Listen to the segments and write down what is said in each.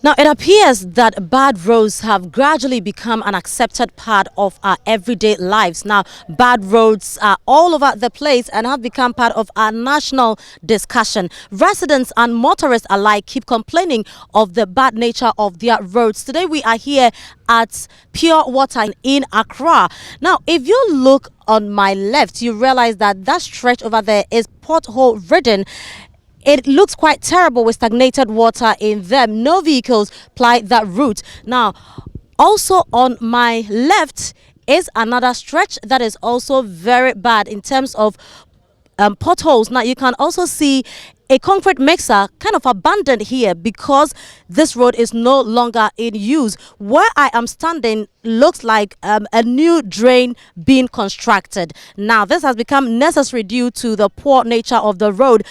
Now, it appears that bad roads have gradually become an accepted part of our everyday lives. Now, bad roads are all over the place and have become part of our national discussion. Residents and motorists alike keep complaining of the bad nature of their roads. Today, we are here at Pure Water in Accra. Now, if you look on my left, you realize that that stretch over there is pothole ridden. It looks quite terrible with stagnated water in them. No vehicles ply that route. Now, also on my left is another stretch that is also very bad in terms of potholes. Now, you can also see a concrete mixer kind of abandoned here because this road is no longer in use. Where I am standing looks like a new drain being constructed. Now, this has become necessary due to the poor nature of the road.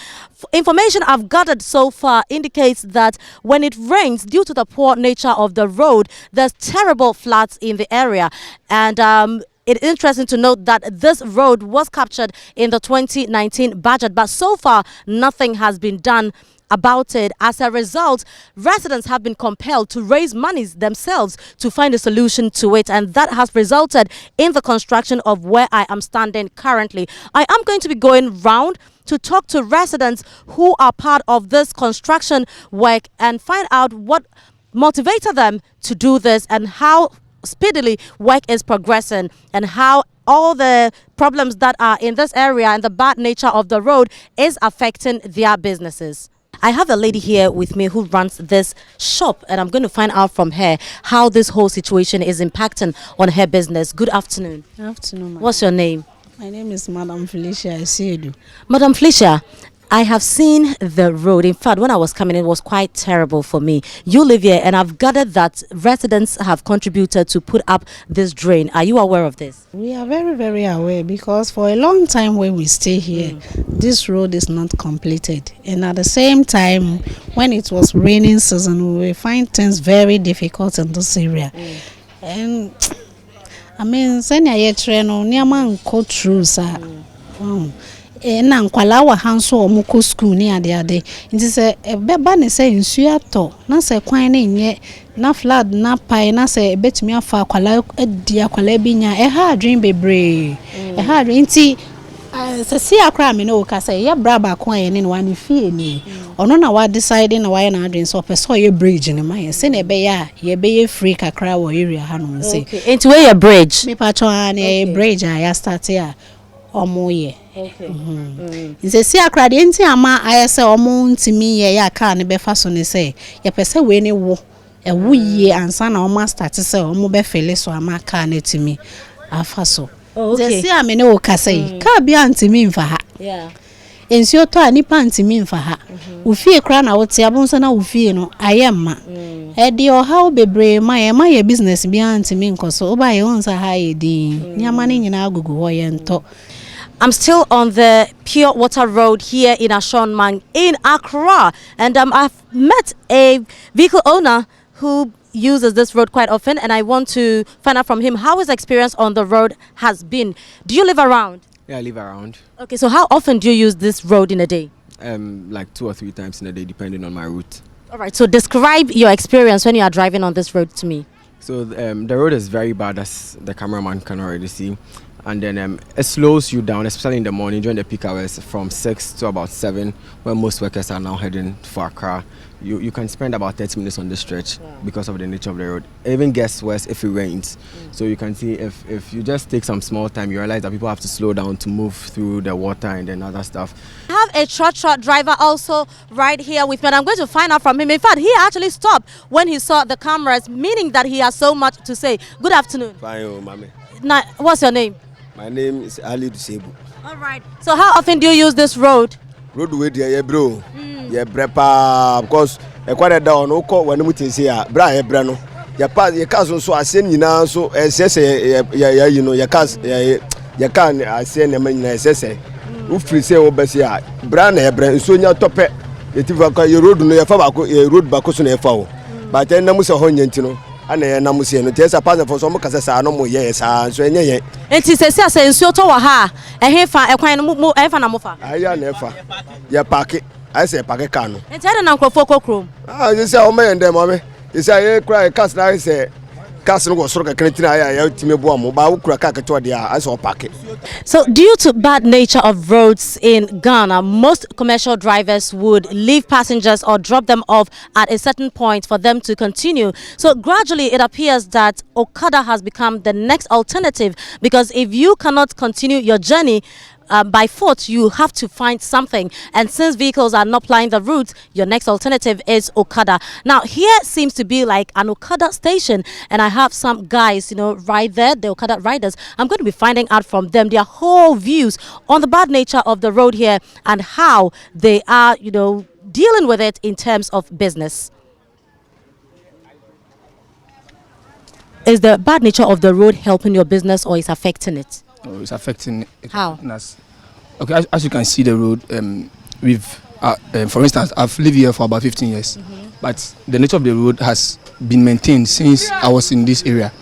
Information I've gathered so far indicates that when it rains, due to the poor nature of the road, there's terrible floods in the area. And it's interesting to note that this road was captured in the 2019 budget, but so far nothing has been done about it. As a result, residents have been compelled to raise monies themselves to find a solution to it, and that has resulted in the construction of where I am standing currently. I am going to be going round to talk to residents who are part of this construction work and find out what motivated them to do this and how speedily work is progressing and how all the problems that are in this area and the bad nature of the road is affecting their businesses. I have a lady here with me who runs this shop, and I'm going to find out from her how this whole situation is impacting on her business. Good afternoon. Good afternoon. What's your name? My name is Madam Felicia Isiedu. Madam Felicia, I have seen the road. In fact, when I was coming in, it was quite terrible for me. You live here, and I've gathered that residents have contributed to put up this drain. Are you aware of this? We are very, very aware because for a long time when we stay here, this road is not completed. And at the same time, when it was raining season, we find things very difficult in this area. And I mean, send a train on Yaman go through, sir. Na nkwala wa hanso omuko school ni ade nti se beba ne se nsu ato na se kwan na nye na flood na pai na se betumi afa akwala adi akwala bi nya ha adwen bebre ha adwen nti se si akra me no ka se ya bra ba kwan ye ne wa ne fie ni ono na wa decide na wa ye na adwen so person ye bridge ne ma ye se na be ya ye be ye free kakra wo area ha no se nti we ye bridge me pa cho an bridge ya start ya omoye. Okay. Nse si akrade nti ama ayese omo ntimi ye ya ka ne befa so ne se ye pese we ne wo ewo yie ansa na omo start se omo be fele so ama ka ne timi afa so. Nse si ame ne wo ka se ka bia ntimi mfa ha. Yeah. Ensi oto ani pa ntimi mfa ha. Ufie kra na wote abonso na ufie no ayemma. E di o ha obebre ma ye business bia ntimi nkoso oba ye onsa ha ye din. Nyama ne nyina agugu ho ye nto. I'm still on the Pure Water Road here in Ashongman in Accra, and I've met a vehicle owner who uses this road quite often, and I want to find out from him how his experience on the road has been. Do you live around? Yeah, I live around. Okay, so how often do you use this road in a day? Like 2 or 3 times in a day, depending on my route. All right, so describe your experience when you are driving on this road to me. So the road is very bad, as the cameraman can already see. And then it slows you down, especially in the morning during the peak hours from 6 to about 7, when most workers are now heading for Accra. You can spend about 30 minutes on this stretch because of the nature of the road. It even gets worse if it rains. So you can see if you just take some small time, you realize that people have to slow down to move through the water and then other stuff. I have a truck driver also right here with me, and I'm going to find out from him. In fact, he actually stopped when he saw the cameras, meaning that he has so much to say. Good afternoon. Fine, mommy. Now, what's your name? My name is Ali Dusebu. All right. So how often do you use this road? Road way there, bro. Yeah, brepa because quite down no call when we say bra e bra no. Ya pass your cars so asen nyina so say you know your cars ya can asen na nyina say we free say we be say bra na e bra so nya tope e ti va your road no ya fa ba ko road ba ko so na e fa o. But then na mu se ho nyanti no ana na mu se no te say pass for so mo kasa sa no mo ye sa so enye ye. Enti se say nsuo to wa ha e he fa e kwan no mo e fa na mo fa. Aya na e fa. Ya park I say park car no. Enti ada na nkrofo kokrom. You say o me ndem o me. You say, cry, cast, I say, cast was sort of creating a team bomb, but who crack to the as or packet. So, due to bad nature of roads in Ghana, most commercial drivers would leave passengers or drop them off at a certain point for them to continue. So, gradually, it appears that Okada has become the next alternative, because if you cannot continue your journey by foot, you have to find something, and since vehicles are not plying the route, your next alternative is Okada. Now here seems to be like an Okada station, and I have some guys, right there, the Okada riders. I'm going to be finding out from them their whole views on the bad nature of the road here and how they are, dealing with it in terms of business. Is the bad nature of the road helping your business, or is affecting it? Oh, it's affecting it. How? Us. Okay, as you can see the road, for instance, I've lived here for about 15 years, but the nature of the road has been maintained since I was in this area.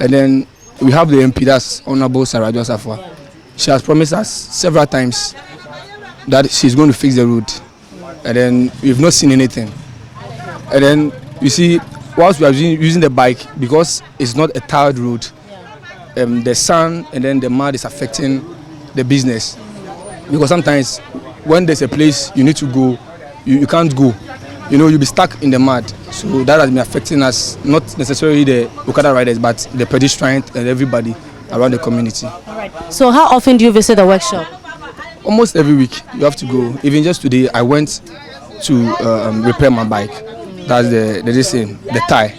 And then we have the MP, that's Honorable Sarah Josafwa. She has promised us several times that she's going to fix the road, and then we've not seen anything. And then you see, whilst we are using the bike, because it's not a tarred road, the sun and then the mud is affecting the business, because sometimes when there's a place you need to go, you can't go, you'll be stuck in the mud. So that has been affecting us, not necessarily the Okada riders, but the pedestrians and everybody around the community. All right. So how often do you visit the workshop? Almost every week you have to go. Even just today I went to repair my bike. That's the tire.